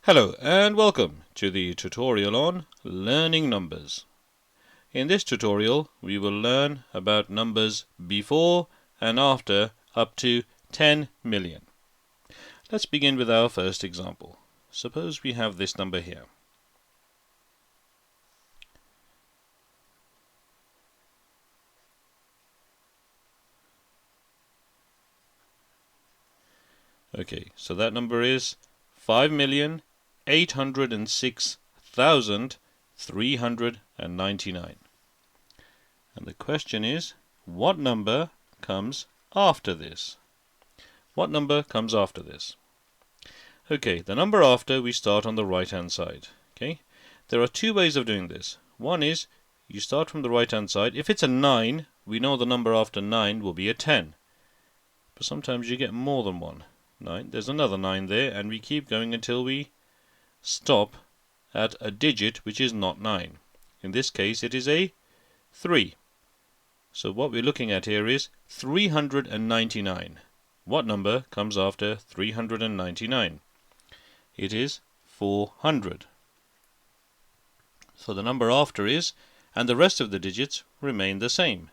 Hello and welcome to the tutorial on learning numbers. In this tutorial we will learn about numbers before and after up to 10 million. Let's begin with our first example. Suppose we have this number here. Okay, so that number is 5,806,399. And the question is, what number comes after this? What number comes after this? Okay, the number after, we start on the right hand side. Okay, there are two ways of doing this. One is you start from the right hand side. If it's a 9, we know the number after 9 will be a 10. But sometimes you get more than one 9. There's another 9 there, and we keep going until we stop at a digit which is not 9. In this case it is a 3. So what we're looking at here is 399. What number comes after 399? It is 400. So the number after is, and the rest of the digits remain the same.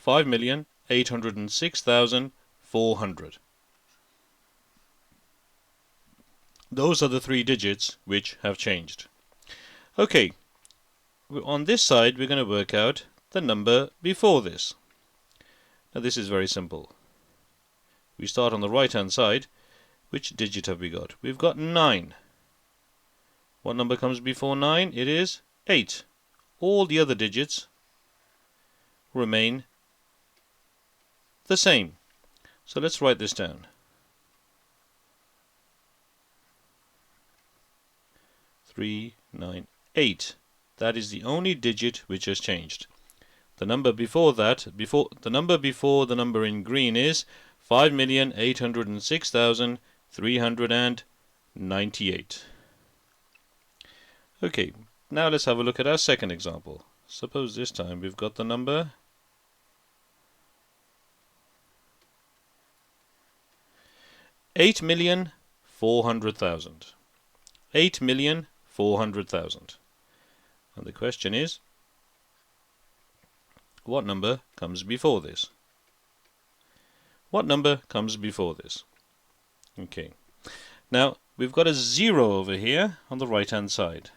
5,806,400. Those are the three digits which have changed. Okay, on this side we're going to work out the number before this. Now this is very simple. We start on the right hand side. Which digit have we got? We've got 9. What number comes before 9? It is 8. All the other digits remain the same. So let's write this down. 398. That is the only digit which has changed. The number before that, the number in green is 5,806,398. Okay, now let's have a look at our second example. Suppose this time we've got the number 8,400,000. 8,400,000. And the question is, what number comes before this? What number comes before this? Okay. Now, we've got a 0 over here on the right hand side.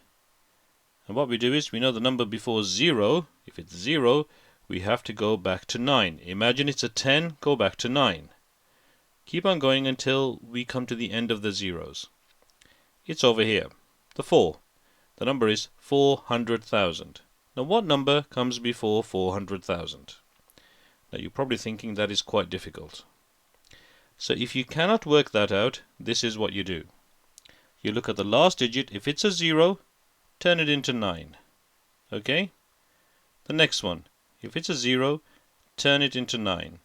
And what we do is, we know the number before 0, if it's 0, we have to go back to 9. Imagine it's a 10, go back to 9. Keep on going until we come to the end of the zeros. It's over here, the 4. The number is 400,000. Now what number comes before 400,000? Now you're probably thinking that is quite difficult. So if you cannot work that out, this is what you do. You look at the last digit. If it's a 0, turn it into 9. Okay? The next one. If it's a 0, turn it into 9.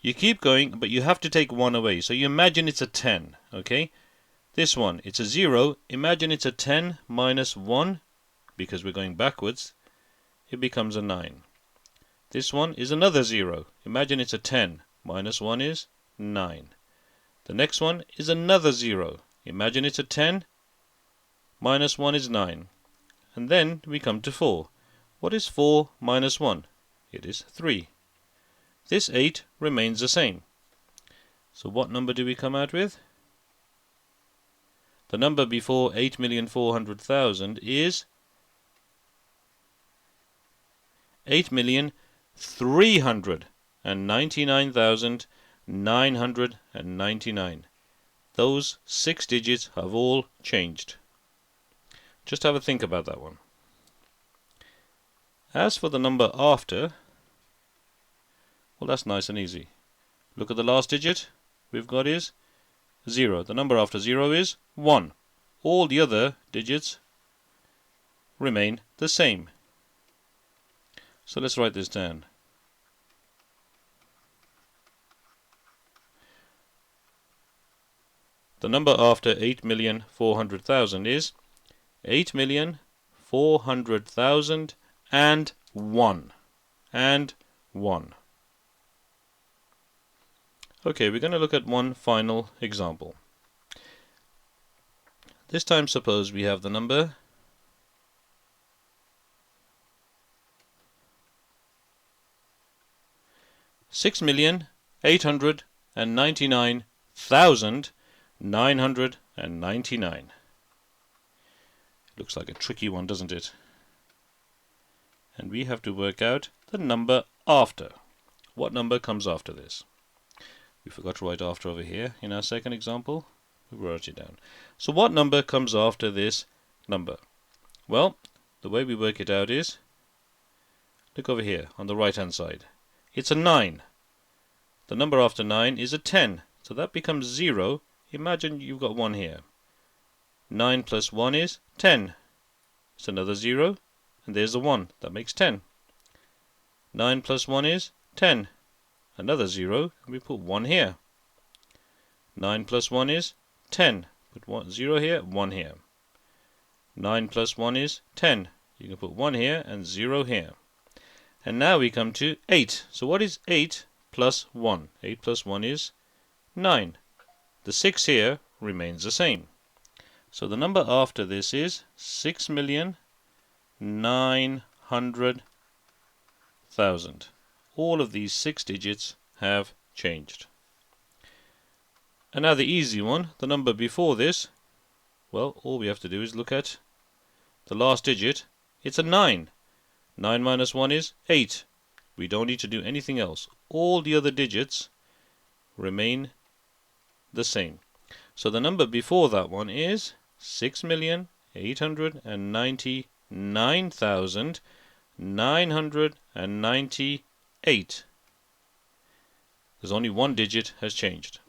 You keep going, but you have to take 1 away. So you imagine it's a 10. Okay? This one, it's a 0. Imagine it's a 10 minus 1, because we're going backwards. It becomes a 9. This one is another 0. Imagine it's a 10. Minus 1 is 9. The next one is another 0. Imagine it's a 10. Minus 1 is 9. And then we come to 4. What is 4 minus 1? It is 3. This 8 remains the same. So what number do we come out with? The number before 8,400,000 is 8,399,999. Those 6 digits have all changed. Just have a think about that one. As for the number after, well, that's nice and easy. Look at the last digit we've got is 0. The number after 0 is 1. All the other digits remain the same. So let's write this down. The number after 8,400,000 is 8,400,001 and 1. Okay, we're going to look at one final example. This time suppose we have the number 6,899,999. Looks like a tricky one, doesn't it? And we have to work out the number after. What number comes after this? We forgot to write after over here in our second example. We wrote it down. So what number comes after this number? Well, the way we work it out is, look over here on the right hand side. It's a 9. The number after 9 is a 10. So that becomes 0. Imagine you've got 1 here. 9 plus 1 is 10. It's another 0. And there's a 1. That makes 10. 9 plus 1 is 10. Another 0. And we put 1 here. 9 plus 1 is 10. Put 0 here, 1 here. 9 plus 1 is 10. You can put 1 here and 0 here. And now we come to 8. So what is 8 plus 1? 8 plus 1 is 9. The 6 here remains the same. So the number after this is 6,900,000. All of these 6 digits have changed. And now the easy one, the number before this, well, all we have to do is look at the last digit. It's a 9. 9 minus 1 is 8. We don't need to do anything else. All the other digits remain the same. So the number before that one is 6,899,998. There's only one digit has changed.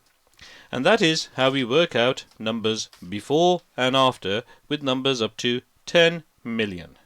And that is how we work out numbers before and after with numbers up to 10 million.